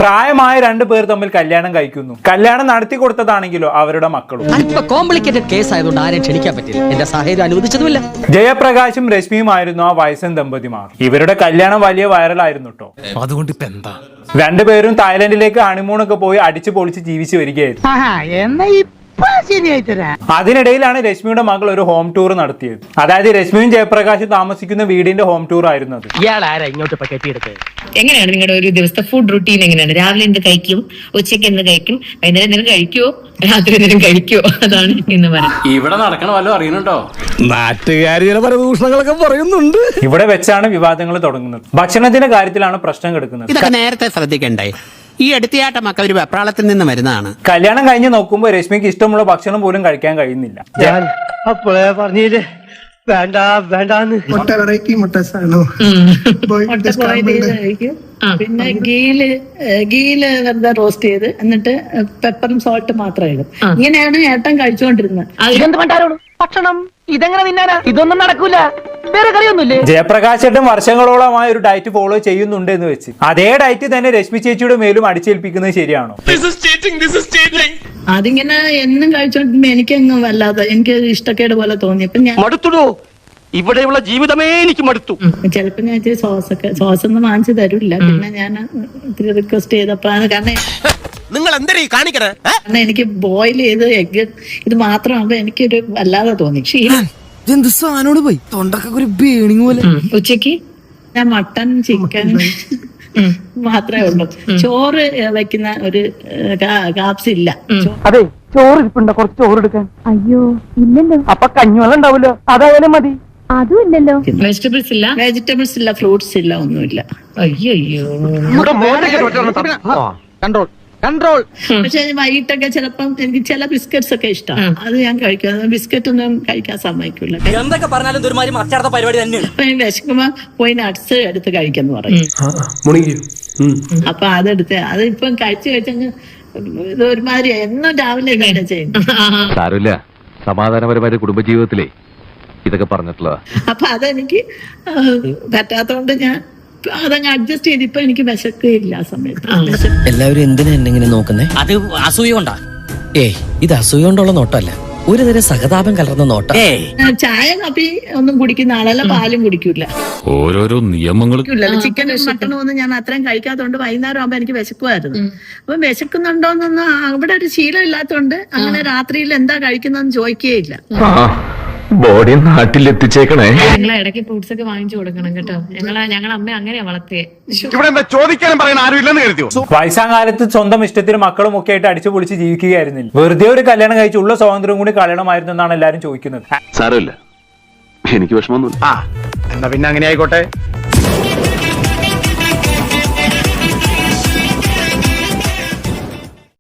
പ്രായമായ രണ്ടു പേർ തമ്മിൽ കല്യാണം കഴിക്കുന്നു. കല്യാണം നടത്തി കൊടുത്തതാണെങ്കിലോ അവരുടെ മക്കളും. കോംപ്ലിക്കേറ്റഡ് കേസ് ആയതുകൊണ്ട് ആരെയും ക്ഷണിക്കാൻ പറ്റില്ല. എന്റെ സാഹചര്യം അനുവദിച്ചതുമില്ല. ജയപ്രകാശും രശ്മിയുമായിരുന്നു ആ വയസ്സൻ ദമ്പതിമാർ. ഇവരുടെ കല്യാണം വലിയ വൈറലായിരുന്നു കേട്ടോ. അതുകൊണ്ട് ഇപ്പൊ എന്താ? രണ്ടുപേരും തായ്ലൻഡിലേക്ക് ഹണിമൂണൊക്കെ പോയി അടിച്ചു പൊളിച്ച് ജീവിച്ചു വരികയായിരുന്നു. അതിനിടയിലാണ് രശ്മിയുടെ മകൾ ഒരു ഹോം ടൂർ നടത്തിയത്. അതായത് രശ്മിയും ജയപ്രകാശും താമസിക്കുന്ന വീടിന്റെ ഹോം ടൂർ ആയിരുന്നു അത്. എങ്ങനെയാണ് നിങ്ങളുടെ ഒരു ദിവസത്തെ ഫുഡ് റുട്ടീൻ? എങ്ങനെയാണ്? രാവിലെ എന്ത് കഴിക്കും, ഉച്ചയ്ക്ക് എന്ത് കഴിക്കും, വൈകുന്നേരം എന്തെങ്കിലും കഴിക്കുവോ, രാത്രി എന്തെങ്കിലും കഴിക്കുവോ? അതാണ് ഇന്ന് പറയുന്നത്. ഇവിടെ നടക്കണ വല്ലതും അറിയണുണ്ടോ? നാട്ടുകാര് ചില പരദൂഷണങ്ങളൊക്കെ പറയുന്നുണ്ട്. ഇവിടെ വെച്ചാണ് വിവാദങ്ങൾ തുടങ്ങുന്നത്. ഭക്ഷണത്തിന്റെ കാര്യത്തിലാണ് പ്രശ്നം കിടക്കുന്നത്. ഇതൊക്കെ നേരത്തെ ശ്രദ്ധിക്കണ്ടേ? ഈ അടുത്തയാട്ടമൊക്കെ ഒരു വെപ്രാളത്തിൽ നിന്ന് വരുന്നതാണ്. കല്യാണം കഴിഞ്ഞ് നോക്കുമ്പോൾ രശ്മിക്ക് ഇഷ്ടമുള്ള ഭക്ഷണം പോലും കഴിക്കാൻ കഴിയുന്നില്ല. അപ്പോഴേ പറഞ്ഞില്ലേ വേണ്ട വേണ്ടാന്ന്. മുട്ട ബോയിൽ ചെയ്ത് കഴിക്കും. പിന്നെ ഗീല് വെറുതെ റോസ്റ്റ് ചെയ്ത് എന്നിട്ട് പെപ്പറും സോൾട്ട് മാത്രം ഇടും. ഇങ്ങനെയാണ് ഏട്ടൻ കഴിച്ചുകൊണ്ടിരുന്നത്. ഭക്ഷണം ഇതെങ്ങനെ തിന്നാനാ? ഇതൊന്നും നടക്കൂല. വേറെ കറിയൊന്നുമില്ലേ? ജയപ്രകാശ് ഏട്ടൻ വർഷങ്ങളോളമായി ഒരു ഡയറ്റ് ഫോളോ ചെയ്യുന്നുണ്ട് എന്ന് വെച്ച് അതേ ഡയറ്റ് തന്നെ രശ്മി ചേച്ചിയുടെ മേലും അടിച്ചേൽപ്പിക്കുന്നത് ശരിയാണോ? അതിങ്ങനെ എന്നും കഴിച്ചോണ്ടിരുമ്പോ എനിക്കങ്ങ് വല്ലാതെ എനിക്ക് ഇഷ്ടക്കേട് പോലെ തോന്നി. അപ്പൊ ഞാൻ മടുത്തുടോ, ഇവിടെയുള്ള ജീവിതമേ എനിക്ക് മടുത്തു. ചിലപ്പോ ഞാൻ ഇച്ചിരി സോസ് ഒന്നും വാങ്ങിച്ചു തരില്ല. പിന്നെ ഞാൻ ഇത്തിരി റിക്വസ്റ്റ് ചെയ്തപ്പോഴാണ്. നിങ്ങൾ എന്തരീ കാണിക്കണേ? കാരണം എനിക്ക് ബോയിൽ ചെയ്ത് എഗ് ഇത് മാത്രമാകുമ്പോ എനിക്കൊരു വല്ലാതെ തോന്നി. സാധനോട് പോയി തൊണ്ടൊക്കെ ഒരു ബേണിങ് പോലെ. ഉച്ചക്ക് ഞാൻ മട്ടൻ ചിക്കൻ മാത്രമേ ഉള്ളൂ. ചോറ് വെക്കുന്ന ഒരു കാപ്സ് ഇല്ല. അതെ, ചോറ് ഇരിപ്പുണ്ടോ? കുറച്ച് ചോറ് എടുക്കാൻ. അയ്യോ ഇല്ലല്ലോ. അപ്പൊ കഞ്ഞിവെള്ളം ഉണ്ടാവൂലോ, അതായാലും മതി. അതും ഇല്ലല്ലോ. വെജിറ്റബിൾസ് ഇല്ല, ഫ്രൂട്ട്സ് ഇല്ല, ഒന്നുമില്ല. അയ്യോ കൺട്രോൾ കൺട്രോൾ. പക്ഷെ വൈകിട്ടൊക്കെ ചിലപ്പം എനിക്ക് ചില ബിസ്ക്കറ്റ്സ് ഒക്കെ ഇഷ്ടമാണ്. അത് ഞാൻ കഴിക്കും. ബിസ്ക്കറ്റ് ഒന്നും കഴിക്കാൻ സമ്മതിക്കില്ല. എന്തൊക്കെ പറഞ്ഞാലും ഒരുമാതിരി മറിച്ചാടുന്ന പരിപാടി തന്നെയാണ്. അപ്പൊ വിശക്കുമ്പോ പോയി നട്ട്സ് എടുത്ത് കഴിക്കാന്ന് പറയും. അപ്പൊ അതെടുത്ത് അതിപ്പം കഴിച്ചങ്ങ് ഇത് ഒരുമാതിരി എന്നും രാവിലെ കാര്യം ചെയ്യുന്നു. സാരമില്ല, സമാധാനപരമായ കുടുംബജീവിതത്തിലേ ഇതൊക്കെ പറഞ്ഞിട്ടുള്ളതാ. അപ്പൊ അതെനിക്ക് പറ്റാത്തോണ്ട് ഞാൻ അതങ്ങ് അഡ്ജസ്റ്റ് ചെയ്ത് ഇപ്പൊ എനിക്ക് വിശക്കില്ല ആ സമയത്ത്. എല്ലാവരും എന്തിനാ എന്നെങ്ങനെ നോക്കുന്നേ? അത് അസൂയ കൊണ്ടാ? ഏയ്, ഇത് അസൂയ കൊണ്ടുള്ള നോട്ടല്ല, ഒരു തരം സഹതാപം കലർന്ന നോട്ടം. ചായ കാപ്പി ഒന്നും കുടിക്കുന്ന ആളല്ല, പാലും കുടിക്കൂല. ഓരോരോ നിയമങ്ങളും. ചിക്കനും മട്ടനും ഒന്നും ഞാൻ അത്രയും കഴിക്കാത്തതുകൊണ്ട് വൈകുന്നേരം ആകുമ്പോ എനിക്ക് വിശക്കുമായിരുന്നു. അപ്പൊ വിശക്കുന്നുണ്ടോന്നൊന്നും അവിടെ ഒരു ശീലം ഇല്ലാത്തതുകൊണ്ട് അങ്ങനെ രാത്രിയിൽ എന്താ കഴിക്കുന്നതെന്ന് ചോദിക്കുകയില്ല. ബോഡി നാട്ടിലെത്തിച്ചേക്കണേ. ഞങ്ങളെ ഇടയ്ക്ക് ഫ്രൂട്ട്സ് ഒക്കെ വാങ്ങിച്ചു കൊടുക്കണം കേട്ടോ. ഞങ്ങളെ അമ്മ അങ്ങനെയാ വളർത്തിയേ. ഇവിടെ എന്താ ചോദിക്കാനും പറയാൻ ആരും ഇല്ലെന്ന് കരുതിയോ? വയസ്സാകാലത്ത് സ്വന്തം ഇഷ്ടത്തിന് മക്കളും ഒക്കെ ആയിട്ട് അടിച്ചു പൊളിച്ച് ജീവിക്കുകയായിരുന്നില്ല. വെറുതെ ഒരു കല്യാണം കഴിച്ച് ഉള്ള സ്വാതന്ത്ര്യം കൂടി കളയണമായിരുന്നു എന്നാണ് എല്ലാരും ചോദിക്കുന്നത്. സാരമില്ല, എനിക്ക് വിഷമമൊന്നുമില്ല. എന്നാ പിന്നെ അങ്ങനെ ആയിക്കോട്ടെ.